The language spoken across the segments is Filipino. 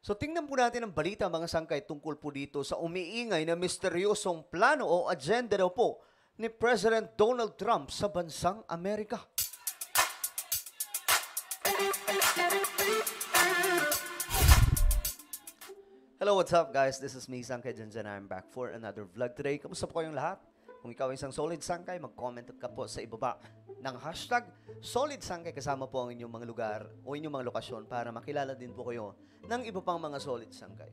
So tingnan po natin ang balita mga sangkay tungkol po dito sa umiingay na misteryosong plano o agenda daw po ni President Donald Trump sa bansang Amerika. Hello, what's up guys? This is me, Sangkay Janjan. I'm back for another vlog today. Kamusta po kayong lahat? Kung ikaw ay isang solid sangkay, mag-comment ka po sa ibaba ng hashtag solid sangkay kasama po ang inyong mga lugar o inyong mga lokasyon para makilala din po kayo ng iba pang mga solid sangkay.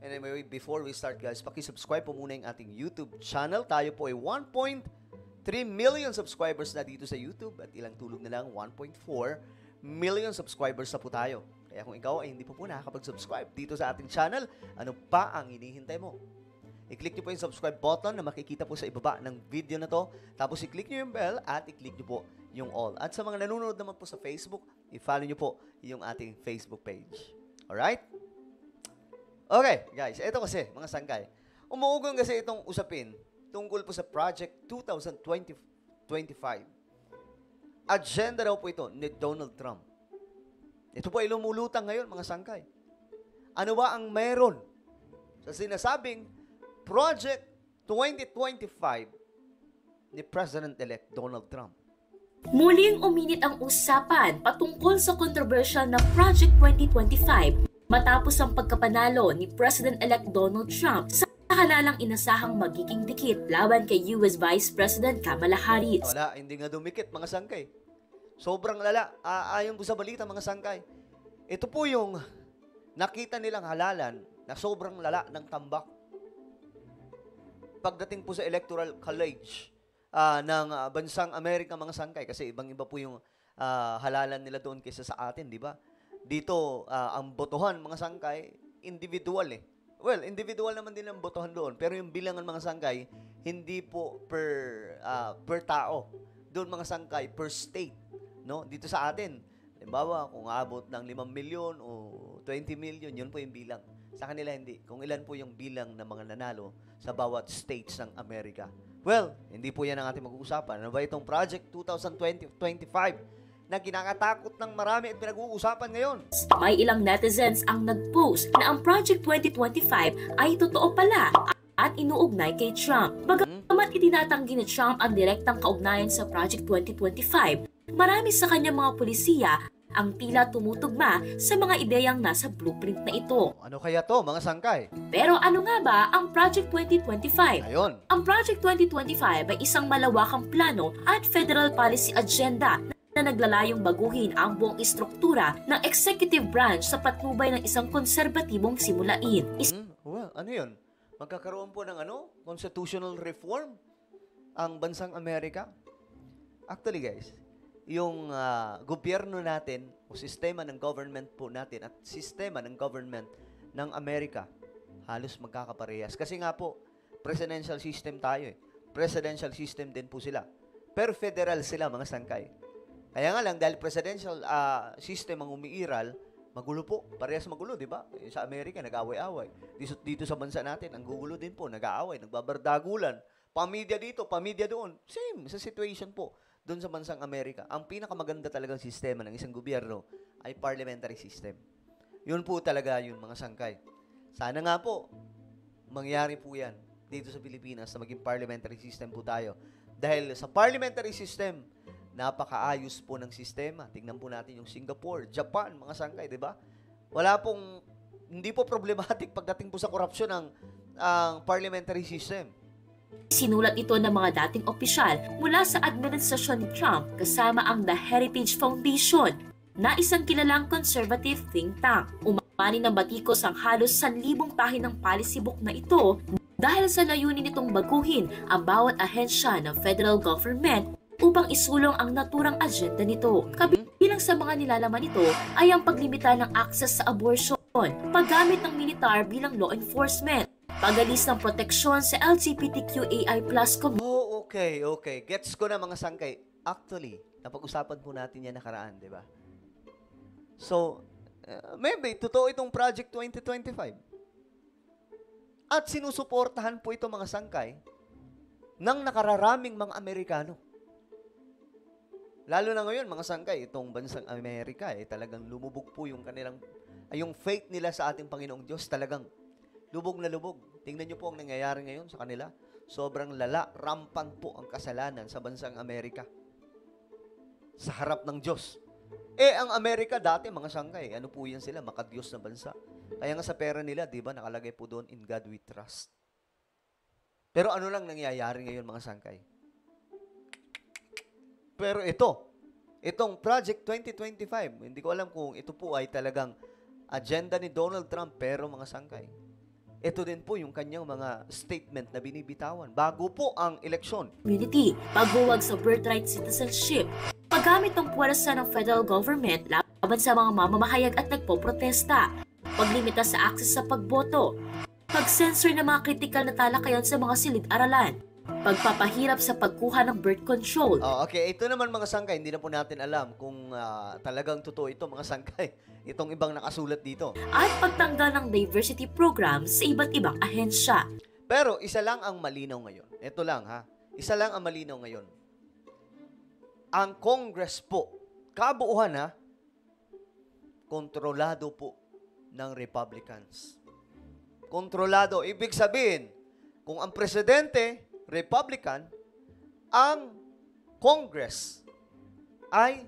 Anyway, before we start guys, paki-subscribe po muna yung ating YouTube channel. Tayo po ay 1.3 million subscribers na dito sa YouTube at ilang tulog na lang 1.4 million subscribers na po tayo. Kaya kung ikaw ay hindi po nakakapag-subscribe dito sa ating channel, ano pa ang hinihintay mo? I-click nyo po yung subscribe button na makikita po sa ibaba ng video na to. Tapos i-click nyo yung bell at i-click nyo po yung all. At sa mga nanonood naman po sa Facebook, i-follow nyo po yung ating Facebook page. Alright? Okay, guys. Ito kasi, mga sangkay. Umuugong kasi itong usapin tungkol po sa Project 2025. Agenda daw po ito ni Donald Trump. Ito po ay lumulutang ngayon, mga sangkay. Ano ba ang meron sa sinasabing Project 2025 ni President-elect Donald Trump? Muling uminit ang usapan patungkol sa controversial na Project 2025 matapos ang pagkapanalo ni President-elect Donald Trump sa halalang inasahang magiging dikit laban kay US Vice President Kamala Harris. Wala, hindi nga dumikit, mga sangkay. Sobrang lala. Ayon po sa balita, mga sangkay. Ito po yung nakita nilang halalan na sobrang lala ng tambak. Pagdating po sa Electoral College ng bansang Amerika, mga sangkay, kasi ibang-iba po yung halalan nila doon kaysa sa atin, di ba? Dito, ang botohan, mga sangkay, individual eh. Well, individual naman din ang botohan doon, pero yung bilangan, mga sangkay, hindi po per tao. Doon, mga sangkay, per state. No? Dito sa atin, halimbawa, kung abot ng 5 milyon o 20 million, yun po yung bilang. Sa kanila hindi. Kung ilan po yung bilang ng mga nanalo sa bawat states ng Amerika. Well, hindi po yan ang ating mag-uusapan. Ano ba itong Project 2025 na kinakatakot ng marami at pinag-uusapan ngayon? May ilang netizens ang nag-post na ang Project 2025 ay totoo pala at inuugnay kay Trump. Bagamat itinatanggi ni Trump ang direktang kaugnayan sa Project 2025, marami sa kanyang mga pulisiya ang tila tumutugma sa mga ideyang nasa blueprint na ito. Ano kaya to, mga sangkay? Pero ano nga ba ang Project 2025? Ayun. Ang Project 2025 ay isang malawakang plano at federal policy agenda na naglalayong baguhin ang buong istruktura ng executive branch sa patnubay ng isang konserbatibong simulain. Well, ano yun? Magkakaroon po ng constitutional reform ang bansang Amerika? Actually, guys, yung gobyerno natin o sistema ng government po natin at sistema ng government ng Amerika halos magkakaparehas. Kasi nga po, presidential system tayo eh. Presidential system din po sila. Pero federal sila, mga sangkay. Kaya nga lang, dahil presidential system ang umiiral, magulo po. Parehas magulo, di ba? Sa Amerika, nag-away-away. Dito sa bansa natin, ang gugulo din po, nag-aaway, nagbabardagulan. Pamilya dito, pamilya doon. Same sa situation po doon sa bansang Amerika. Ang pinakamaganda talagang sistema ng isang gobyerno ay parliamentary system. Yun po talaga yun, mga sangkay. Sana nga po, mangyari po yan dito sa Pilipinas na maging parliamentary system po tayo. Dahil sa parliamentary system, napakaayos po ng sistema. Tingnan po natin yung Singapore, Japan, mga sangkay, di ba? Hindi po problematic pagdating po sa korupsyon ang parliamentary system. Sinulat ito ng mga dating opisyal mula sa administrasyon ni Trump kasama ang The Heritage Foundation na isang kilalang conservative think tank. Umani ng batikos ang halos 1,000 pahinang policy book na ito dahil sa layunin nitong baguhin ang bawat ahensya ng federal government upang isulong ang naturang agenda nito. Kabilang sa mga nilalaman nito ay ang paglimita ng access sa abortion, paggamit ng militar bilang law enforcement, pag-alis ng proteksyon sa LGBTQAI+ community. Oh, okay. Gets ko na, mga sangkay. Actually, napag-usapan po natin yan nakaraan, di ba? So, maybe, totoo itong Project 2025. At sinusuportahan po ito, mga sangkay, ng nakararaming mga Amerikano. Lalo na ngayon, mga sangkay, itong bansang Amerika, talagang lumubog po yung kanilang ay yung faith nila sa ating Panginoong Diyos talagang lubog na lubog. Tingnan niyo po ang nangyayari ngayon sa kanila. Sobrang lala, rampant po ang kasalanan sa bansang Amerika. Sa harap ng Diyos. Ang Amerika dati, mga sangkay, ano po yan sila? Makadiyos na bansa. Kaya nga sa pera nila, di ba, nakalagay po doon, in God we trust. Pero ano lang nangyayari ngayon, mga sangkay? Pero itong Project 2025, hindi ko alam kung ito po ay talagang agenda ni Donald Trump, pero mga sangkay, ito din po yung kanyang mga statement na binibitawan bago po ang eleksyon. Community, pagbuwag sa birthright citizenship, paggamit ng puwersa ng federal government laban sa mga mamamahayag at nagpoprotesta, paglimita sa access sa pagboto, pag-censor ng mga kritikal na talakayan sa mga silid-aralan, pagpapahirap sa pagkuha ng birth control. Okay, ito naman mga sangkay, hindi na po natin alam kung talagang totoo ito mga sangkay. Itong ibang nakasulat dito. At pagtanggal ng diversity programs sa iba't ibang ahensya. Pero isa lang ang malinaw ngayon. Ito lang ha. Isa lang ang malinaw ngayon. Ang Congress po, kabuuhan ha, kontrolado po ng Republicans. Kontrolado. Ibig sabihin, kung ang presidente, Republican, ang Congress ay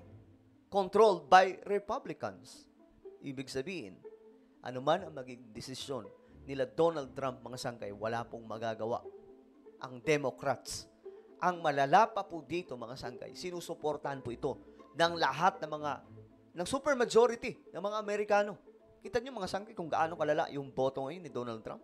controlled by Republicans. Ibig sabihin, anuman ang magiging desisyon nila Donald Trump, mga sangkay, wala pong magagawa. Ang Democrats, ang malala pa po dito, mga sangkay, sinusuportahan po ito ng lahat ng supermajority ng mga Amerikano. Kita niyo mga sangkay kung gaano kalala yung boto ngayon ni Donald Trump.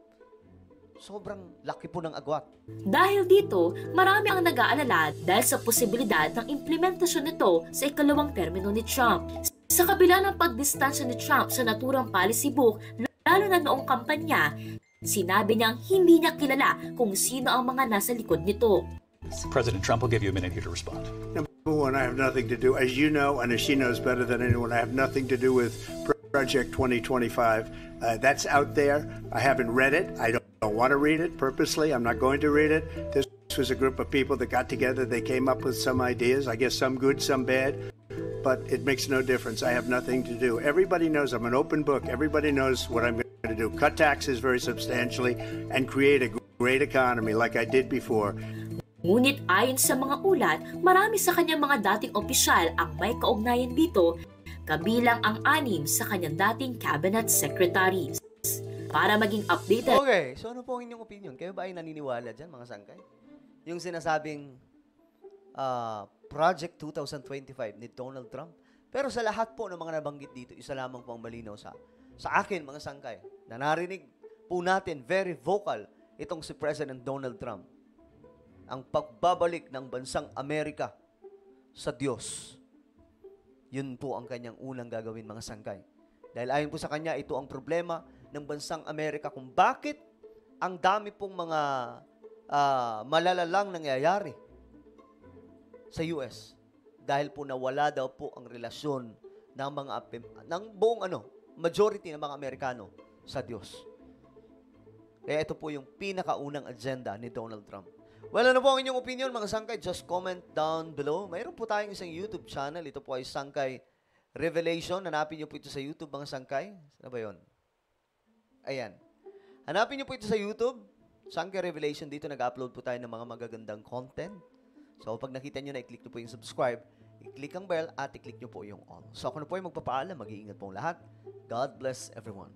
Sobrang laki po ng agwat. Dahil dito, marami ang nag-aalala dahil sa posibilidad ng implementasyon nito sa ikalawang termino ni Trump. Sa kabila ng pagdistansya ni Trump sa naturang policy book, lalo na noong kampanya, sinabi niyang hindi niya kilala kung sino ang mga nasa likod nito. President Trump will give you a minute here to respond. Number one, I have nothing to do, as you know, and as she knows better than anyone, I have nothing to do with Project 2025. That's out there. I haven't read it. I don't want to read it purposely. I'm not going to read it. This was a group of people that got together. They came up with some ideas, I guess some good, some bad. But it makes no difference. I have nothing to do. Everybody knows I'm an open book. Everybody knows what I'm going to do. Cut taxes very substantially and create a great economy like I did before. Ngunit ayon sa mga ulat, marami sa kanyang mga dating opisyal ang may kaugnayan dito, kabilang ang 6 sa kanyang dating cabinet secretaries. Para maging updated. Okay, so ano po ang inyong opinion? Kayo ba ay naniniwala dyan, mga sangkay? Yung sinasabing Project 2025 ni Donald Trump. Pero sa lahat po ng mga nabanggit dito, isa lamang po ang malinaw sa akin, mga sangkay, na narinig po natin, very vocal, itong si President Donald Trump. Ang pagbabalik ng bansang Amerika sa Diyos. Yun po ang kanyang unang gagawin, mga sangkay. Dahil ayon po sa kanya, ito ang problema ng bansang Amerika kung bakit ang dami pong mga malalalang nangyayari sa US. Dahil po nawala daw po ang relasyon ng buong majority ng mga Amerikano sa Diyos. Kaya ito po yung pinakaunang agenda ni Donald Trump. Well, ano po ang inyong opinion, mga sangkay? Just comment down below. Mayroon po tayong isang YouTube channel. Ito po ay Sangkay Revelation. Hanapin niyo po ito sa YouTube, mga sangkay. Ano ba yun? Ayan. Hanapin niyo po ito sa YouTube. Sangkay Revelation. Dito nag-upload po tayo ng mga magagandang content. So, pag nakita niyo na, i-click niyo po yung subscribe, i-click ang bell, at i-click niyo po yung all. So, ako na po ay magpapaalam. Mag-iingat po lahat. God bless everyone.